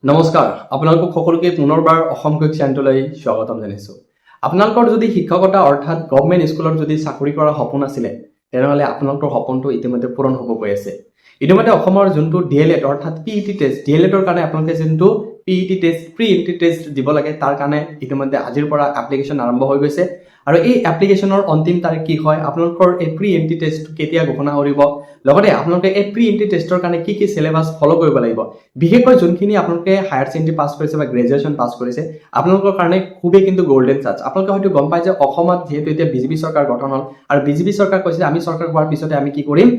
নমস্কাৰ আপোনালোকক সকলোকে পুনৰবাৰ অসম কুইক চেনেললৈ স্বাগতম জনাইছো। আপোনালোকৰ যদি শিক্ষকতা অৰ্থাৎ গভৰ্ণমেণ্ট স্কুলত যদি চাকৰি কৰাৰ সপোন আছিলে তেনেহলে আপোনালোকৰ সপোনটো ইতিমধ্যে পূৰণ হ'ব গৈ আছে। ইতিমধ্যে অসমৰ যোনটো ডিএলএড অৰ্থাৎ পিইটি টেষ্ট ডিএলএডৰ কাৰণে আপোনালোকে যোনটো PET test pre entry test দিব লাগে তাৰ কাৰণে ইতিমধ্যে আজিৰ পৰা এপ্লিকেশ্যন আৰম্ভ হৈ গৈছে আৰু এই এপ্লিকেশ্যনৰ অন্তিম তাৰিখ কি হয়, আপোনালোকৰ এই প্ৰি এন্ট্ৰি টেষ্ট কেতিয়া ঘোষণা কৰিব, লগতে আপোনালোকে এই প্ৰি এন্ট্ৰি টেষ্টৰ কাৰণে কি কি সিলেবাস ফলো কৰিব লাগিব, বিশেষকৈ যোনখিনি আপোনালোকে হায়াৰ ছেকেণ্ডাৰী পাছ কৰিছে বা গ্ৰেজুৱেশ্যন পাছ কৰিছে আপোনালোকৰ কাৰণে খুবেই কিন্তু গোল্ডেন চান্স। আপোনালোকে হয়তো গম পায় যে অসমত যেহেতু এতিয়া বিজেপি চৰকাৰ গঠন হ'ল আৰু বিজেপি চৰকাৰ কৈছে আমি চৰকাৰ হোৱাৰ পিছতে আমি কি কৰিম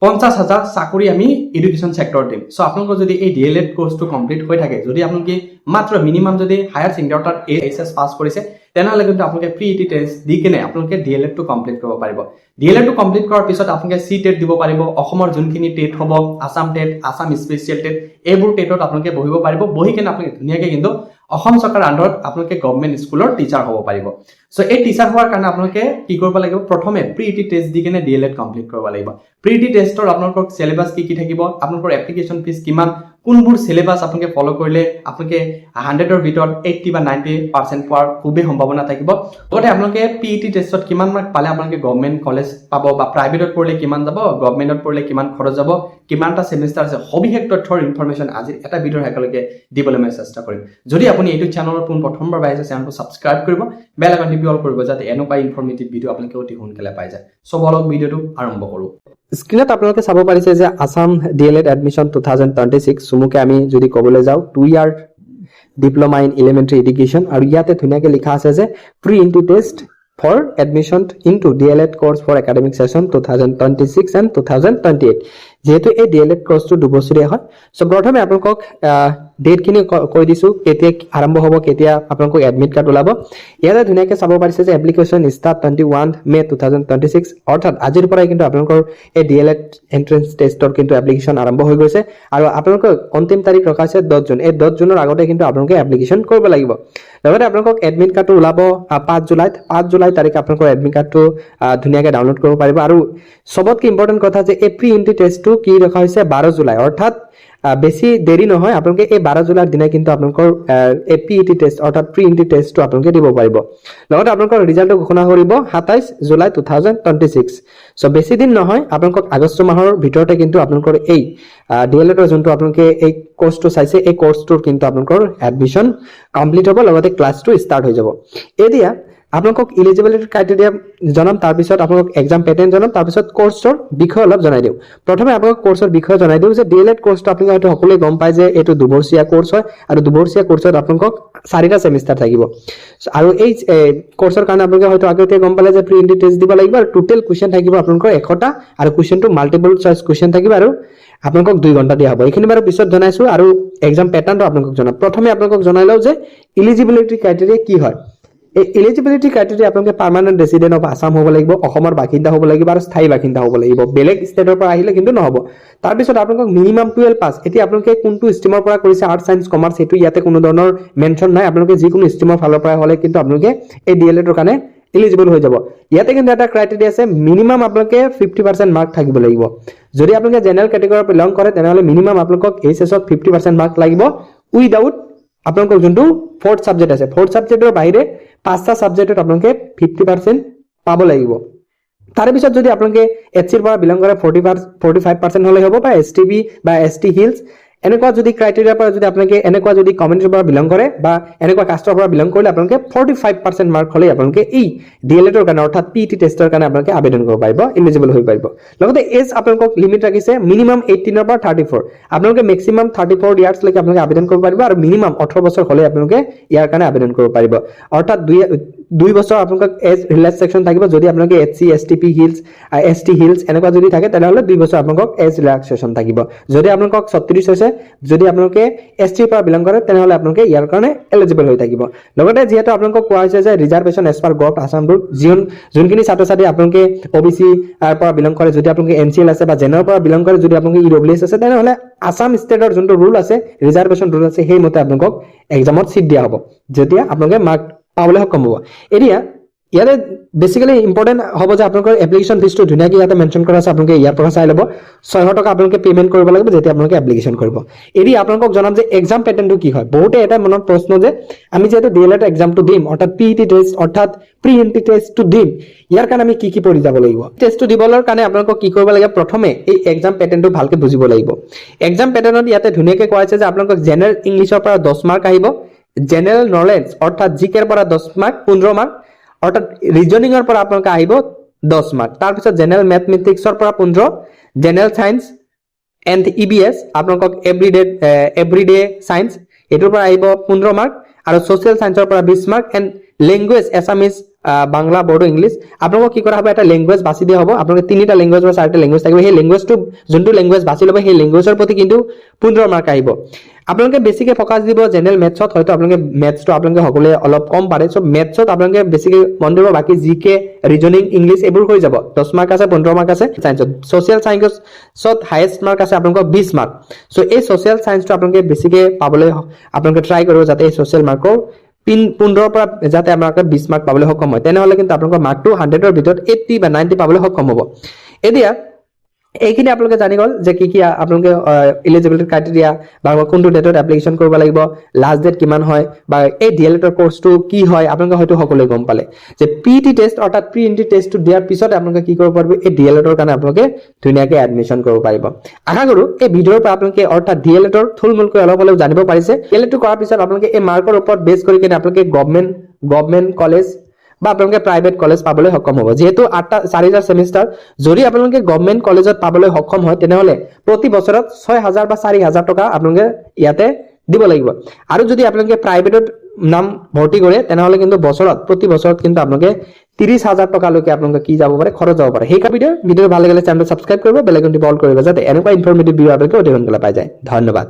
50,000 চাকৰি আমি এডুকেশ্যন সেক্টৰত দিম। সো আপোনালোকৰ যদি এই ডিএলএড কোৰ্সটো কমপ্লিট হৈ থাকে, যদি আপোনালোকে মাত্ৰ মিনিমাম যদি হায়াৰ ছেকেণ্ডাৰী অৰ্থাৎ এইচএছ পাছ কৰিছে তেনেহলে কিন্তু আপোনালোকে প্ৰি-ইটি টেষ্ট দি কিনে আপোনালোকে ডিএলএডটো কমপ্লিট কৰিব পাৰিব। ডিএলএডটো কমপ্লিট কৰাৰ পিছত আপোনালোকে সি টেট দিব পাৰিব। অসমৰ যোনখিনি টেট হ'ব, Assam TET, Assam special TET, এইবোৰ টেটত আপোনালোকে বহিব পাৰিব। বহি কিনে আপোনালোকে ধুনীয়াকৈ কিন্তু অসম চৰকাৰৰ আণ্ডাৰত আপোনালোকে গভৰ্ণমেণ্ট স্কুলৰ টিচাৰ হ'ব পাৰিব। সো এই টিচাৰ হোৱাৰ কাৰণে আপোনালোকে কি কৰিব লাগিব, প্ৰথমে প্ৰি-ইটি টেষ্ট দি কিনে ডিএলএড কমপ্লিট কৰিব লাগিব। প্ৰি-ইটি টেষ্টৰ আপোনালোকৰ সিলেবাস কি থাকিব, আপোনালোকৰ এপ্লিকেশ্যন ফিজ কিমান, কোনবোৰ সিলেবাস আপোনালোকে ফলো কৰিলে আপোনালোকে 100ৰ ভিতৰত 80 বা 90% পোৱাৰ খুবেই সম্ভাৱনা থাকিব। লগতে আপোনালোকে পিইটি টেষ্টত কিমান মাৰ্ক পালে আপোনালোকে গভৰ্ণমেণ্ট কলেজ পাব বা প্ৰাইভেটত পঢ়িলে কিমান যাব, গভৰ্ণমেণ্টত পঢ়িলে কিমান খৰচ যাব, কিমানটা সেমিষ্টাৰ আছে, সবিশেষ তথ্যৰ ইনফৰমেশ্যন আজি এটা ভিডিঅ'ৰ একেলগে দিবলৈ মই চেষ্টা কৰিম। যদি আপুনি এইটো চেনেলৰ প্ৰথমবাৰ পাইছে চেনেলটো ছাবস্ক্ৰাইব কৰিব, বেল আইকন টিপি অল কৰিব যাতে এনেকুৱা ইনফৰমেটিভ ভিডিঅ' আপোনালোকে অতি সোনকালে পাই যায়। সো বলক ভিডিঅ'টো আৰম্ভ কৰোঁ। স্ক্ৰীনত আপোনালোকে চাব পাৰিছে যে আসাম ডিএলএড এডমিশ্যন 2026 চমুকে আমি যদি ক'বলৈ যাওঁ 2 ইয়াৰ ডিপ্লোমা ইন এলিমেণ্টাৰী এডুকেশ্যন আৰু ইয়াতে ধুনীয়াকৈ লিখা আছে যে pre entry test for admission into DLED course for academic session 2026 and 2028 যেহেতু এই DLED কোর্সটো দুবছৰীয়া হয়। সো প্ৰথমে আপোনালোকক ডেট খিনি কৈ দিছো, কেতিয়া আৰম্ভ হ'ব, কেতিয়া আপোনালোকক এডমিট কাৰ্ড ওলাব। ইয়াতে ধুনীয়াকৈ চাব পাৰিছে যে এপ্লিকেশ্যন ষ্টাৰ্ট 21 মে 2026 অৰ্থাৎ আজিৰ পৰাই কিন্তু আপোনালোকৰ এই DLED এন্ট্ৰেন্স টেষ্টৰ কিন্তু এপ্লিকেশ্যন আৰম্ভ হৈ গৈছে আৰু আপোনালোকক অন্তিম তাৰিখ ৰখা আছে 10 জুন। এই 10 জুনৰ আগতে কিন্তু আপোনালোকে এপ্লিকেশ্যন কৰিব লাগিব। লগতে আপোনালোকক এডমিট কাৰ্ডটো ওলাব 5 জুলাইত। 5 জুলাই তাৰিখে আপোনালোকৰ এডমিট কাৰ্ডটো ধুনীয়াকৈ ডাউনলোড কৰিব পাৰিব। আৰু সবতকৈ ইম্পৰ্টেণ্ট কথা যে এই প্ৰি এন্ট্ৰি টেষ্টটো কি ৰখা হৈছে 12 জুলাই, অৰ্থাৎ বেছি দেৰি নহয়। আপোনালোকে এই 12 জুলাইৰ দিনা কিন্তু আপোনালোকৰ এই পিইটি টেষ্ট অৰ্থাৎ প্ৰি এন্ট্ৰি টেষ্টটো আপোনালোকে দিব পাৰিব। লগতে আপোনালোকৰ ৰিজাল্টটো ঘোষণা কৰিব 27 জুলাই 2026। সো বেছি দিন নহয়, আপোনালোকক আগষ্ট মাহৰ ভিতৰতে কিন্তু আপোনালোকৰ এই ডিএলএডৰ যোনটো আপোনালোকে এই কোৰ্সটো চাইছে এই কোৰ্সটোৰ কিন্তু আপোনালোকৰ এডমিশ্যন কমপ্লিট হ'ব, লগতে ক্লাছটো ষ্টাৰ্ট হৈ যাব। এতিয়া আপোনালোকক ইলিজিবিলিটি ক্ৰাইটেৰিয়া জনাম, তাৰপিছত আপোনালোক এক্সাম পেটাৰ্ণ জনাম, তাৰপিছত কোৰ্সৰ বিষয়ে অলপ জনাই দিওঁ। প্ৰথমে আপোনালোক কোৰ্সৰ বিষয়ে জনাই দিওঁ যে ডিএলএড কোৰ্সটো আপোনালোকে হয়তো সকলোৱে গম পায় যে এইটো দুবছৰীয়া কোৰ্স হয় আৰু দুবছৰীয়া কোৰ্সত আপোনালোকক 4টা সেমিষ্টাৰ থাকিব। আৰু এই কোৰ্সৰ কাৰণে আপোনালোকে হয়তো আগতে গম পালে যে প্ৰি এন্ট্ৰি টেষ্ট দিব লাগিব আৰু টোটেল কুৱেশ্যন থাকিব আপোনালোকৰ 100টা আৰু কুৱেশ্যনটো মাল্টিপল চইচ কুৱেশ্যন থাকিব আৰু আপোনালোকক 2 ঘণ্টা দিয়া হ'ব। এইখিনি বাৰু পিছত জনাইছো আৰু এক্সাম পেটাৰ্ণটো আপোনালোকক জনাম। প্ৰথমে আপোনালোকক জনাই লওঁ যে ইলিজিবিলিটি ক্ৰাইটেৰিয়া কি হয়। এই এলিজিবিলিটি ক্ৰাইটেৰিয়া আপোনালোকে পাৰ্মানেণ্ট ৰেচিডেণ্ট অফ আসাম হ'ব লাগিব, অসমৰ বাসিন্দা হ'ব লাগিব আৰু স্থায়ী বাসিন্দা হ'ব লাগিব। বেলেগ ষ্টেটৰ পৰা আহিলে কিন্তু নহ'ব। তাৰপিছত আপোনালোকক মিনিমাম 12 পাছ। এতিয়া আপোনালোকে কোনটো ষ্ট্ৰীমৰ পৰা কৰিছে, আৰ্টছ চায়েন্স কমাৰ্চ, সেইটো ইয়াতে কোনো ধৰণৰ মেনশ্যন নাই। আপোনালোকে যিকোনো ষ্ট্ৰীমৰ ফালৰ পৰা হ'লে কিন্তু আপোনালোকে এই ডিএলএডৰ কাৰণে এলিজিবল হৈ যাব। ইয়াতে কিন্তু এটা ক্ৰাইটেৰিয়া আছে, মিনিমাম আপোনালোকে 50% মাৰ্ক থাকিব লাগিব। যদি আপোনালোকে জেনেৰেল কেটেগৰীৰ বিলং কৰে তেনেহ'লে মিনিমাম আপোনালোকক এইচএছত 50% মাৰ্ক লাগিব উইদাউট আপোনালোকৰ যোনটো 4th সাবজেক্ট আছে। 4th সাবজেক্টৰ বাহিৰে 5টা সাবজেক্টত আপোনালোকে 50% পাব লাগিব। তাৰপিছত যদি আপোনালোকে এছচিৰ পৰা বিলং কৰে 45% হ'লে হ'ব, বা এছটিবি বা এছটি হিলছ এনেকুৱা যদি ক্ৰাইটেৰিয়াৰ পৰা যদি আপোনালোকে এনেকুৱা যদি কমিউনিটিৰ পৰা বিলং কৰে বা এনেকুৱা কাষ্টৰ পৰা বিলং কৰিলে আপোনালোকে 45% মাৰ্ক হ'লে আপোনালোকে এই ডিএলএডৰ কাৰণে অৰ্থাৎ পিইটি টেষ্টৰ কাৰণে আপোনালোকে আবেদন কৰিব পাৰিব, এলিজিবল হৈ পাৰিব। লগতে এজ আপোনালোকক লিমিট ৰাখিছে মিনিমাম 18ৰ পৰা 34। আপোনালোকে মেক্সিমাম 34 ইয়াৰ্ছলৈকে আপোনালোকে আবেদন কৰিব পাৰিব আৰু মিনিমাম 18 বছৰ হ'লে আপোনালোকে ইয়াৰ কাৰণে আবেদন কৰিব পাৰিব। অৰ্থাৎ 2 বছৰ আপোনালোকক এজ ৰিলেক্সেশ্যন থাকিব। যদি আপোনালোকে SC STP hills ST hills এনেকুৱা যদি থাকে তেনেহ'লে 2 বছৰ আপোনালোকক এজ ৰিলেক্সেশ্যন থাকিব। যদি আপোনালোকক 36 হৈছে, যদি আপোনালোকে এছটিৰ পৰা বিলং কৰে তেনেহ'লে আপোনালোকে ইয়াৰ কাৰণে এলিজিবল হৈ থাকিব। লগতে যিহেতু আপোনালোকক কোৱা হৈছে যে reservation as per government Assam rule, যোনখিনি ছাত্ৰ ছাত্ৰী আপোনালোকে অবিচি পৰা বিলং কৰে, যদি আপোনালোকে এনচিএল আছে বা জেনেৰেলৰ পৰা বিলং কৰে, যদি আপোনালোকে ইডব্লিউএছ আছে তেনেহ'লে আসাম ষ্টেটৰ যোনটো ৰুল আছে, ৰিজাৰ্ভেশ্যন ৰুল আছে, সেইমতে আপোনালোকক এক্সামত চিট দিয়া হ'ব যেতিয়া আপোনালোকে মাৰ্ক পাবলৈ সক্ষম হ'ব। এতিয়া ইয়াতে বেসিক্যালি ইম্পৰ্টেণ্ট হ'ব যে আপোনালোকৰ এপ্লিকেশ্যন ফিজটো ধুনীয়াকৈ ইয়াতে মেনশ্যন কৰা আছে, আপোনালোকে ইয়াৰ পৰা চাই ল'ব। 600 টকা আপোনালোকে পেমেণ্ট কৰিব লাগিব যেতিয়া আপোনালোকে এপ্লিকেশ্যন কৰিব। এৰি আপোনালোকক জনাম যে এক্সাম পেটাৰ্ণটো কি হয়। বহুতে এটা মনত প্ৰশ্ন যে আমি যিহেতু DLED এক্সামটো দিম, অৰ্থাৎ PET টেষ্ট অৰ্থাৎ প্ৰি এন্ট্ৰি টেষ্টটো দিম, ইয়াৰ কাৰণে আমি কি পঢ়ি যাব লাগিব। টেষ্টটো দিবলৈ কাৰণে আপোনালোকক কি কৰিব লাগে, প্ৰথমে এই এক্সাম পেটাৰ্ণটো ভালকৈ বুজিব লাগিব। এক্সাম পেটাৰ্ণত ইয়াতে ধুনীয়াকৈ কোৱা হৈছে যে আপোনালোকক জেনেৰেল ইংলিছৰ পৰা 10 মাৰ্ক আহিব, জেনেৰেল নলেজ অৰ্থাৎ জিকেৰ পৰা 10 মাৰ্ক 15 মাৰ্ক, অৰ্থাৎ ৰিজনিঙৰ পৰা আপোনালোকে আহিব 10 মাৰ্ক, তাৰপিছত জেনেৰেল মেথমেটিক্সৰ পৰা 15, জেনেৰেল সায়েন্স এণ্ড EBS আপোনালোকক এভৰিডে সায়েন্স এইটোৰ পৰা আহিব 15 মাৰ্ক, আৰু ছ'চিয়েল সায়েন্সৰ পৰা 20 mark, and language Assamese, Bangla, Bodo, English আপোনালোকক কি কৰা হ'ব, এটা লেংগুৱেজ বাছি দিয়া হ'ব। আপোনালোকে 3টা লেংগুৱেজ বা 4টা লেংগুৱেজ থাকিব, সেই লেংগুৱেজটো যোনটো লেংগুৱেজ বাছি ল'ব সেই লেংগুৱেজৰ প্ৰতি কিন্তু 15 মাৰ্ক আহিব। আপোনালোকে বেছিকৈ ফ'কাছ দিব জেনেৰেল মেথছত, হয়তো আপোনালোকে মেথছটো আপোনালোকে সকলোৱে অলপ কম পাৰে, চ' মেথছত আপোনালোকে বেছিকৈ মন দিব, বাকী জিকে, ৰিজনিং, ইংলিছ এইবোৰ হৈ যাব। 10 মাৰ্ক আছে, 15 মাৰ্ক আছে ছায়েন্সত। ছ'চিয়েল ছায়েন্সত হায়েষ্ট মাৰ্ক আছে আপোনালোকৰ 20 মাৰ্ক। চ' এই ছ'চিয়েল ছায়েন্সটো আপোনালোকে বেছিকৈ পাবলৈ আপোনালোকে ট্ৰাই কৰিব, যাতে এই ছ'চিয়েল মাৰ্কৰ 15ৰ পৰা যাতে আপোনালোকে 20 মাৰ্ক পাবলৈ সক্ষম হয়, তেনেহ'লে কিন্তু আপোনালোকৰ মাৰ্কটো 100ৰ ভিতৰত 80 বা 90 পাবলৈ সক্ষম হ'ব। এতিয়া এইখিনি আপোনালোকে জানি গ'ল যে কি আপোনালোকে এলিজিবিলিটি ক্ৰাইটেৰিয়া বা কোনটো ডেটত এপ্লিকেশ্যন কৰিব লাগিব, লাষ্ট ডেট কিমান হয়, বা এই DLEDৰ কোৰ্চটো কি হয় আপোনালোকে হয়তো সকলোৱে গম পালে যে PET টেষ্ট অৰ্থাৎ প্ৰি এন্ট্ৰি টেষ্টটো দিয়াৰ পিছত আপোনালোকে কি কৰিব পাৰিব, এই DLEDৰ কাৰণে আপোনালোকে ধুনীয়াকৈ এডমিশ্যন কৰিব পাৰিব। আশা কৰোঁ এই ভিডিঅ'ৰ পৰা আপোনালোকে অৰ্থাৎ DLEDৰ থুলমূলকৈ অলপ হ'লেও জানিব পাৰিছে। DLEDটো কৰাৰ পিছত আপোনালোকে এই মাৰ্কৰ ওপৰত বেছ কৰি কিনে আপোনালোকে গভৰ্ণমেণ্ট কলেজ বা আপোনালোকে প্ৰাইভেট কলেজ পাবলৈ সক্ষম হ'ব। যিহেতু 4টা সেমিষ্টাৰ, যদি আপোনালোকে গভৰ্ণমেণ্ট কলেজত পাবলৈ সক্ষম হয় তেনেহ'লে প্ৰতি বছৰত 6,000 বা 4,000 টকা আপোনালোকে ইয়াতে দিব লাগিব। আৰু যদি আপোনালোকে প্ৰাইভেটত নাম ভৰ্তি কৰে তেনেহ'লে কিন্তু প্ৰতি বছৰত কিন্তু আপোনালোকে 30,000 টকালৈকে আপোনালোকে কি যাব পাৰে, খৰচ যাব পাৰে। সেই ভিডিঅ' ভাল লাগিলে চেনেলটো ছাবস্ক্ৰাইব কৰিব, বেল আইকনটো অল কৰিব, যাতে এনেকুৱা ইনফৰমেটিভ ভিডিঅ' আপোনালোকে অতি সোনকালে পাই যায়। ধন্যবাদ।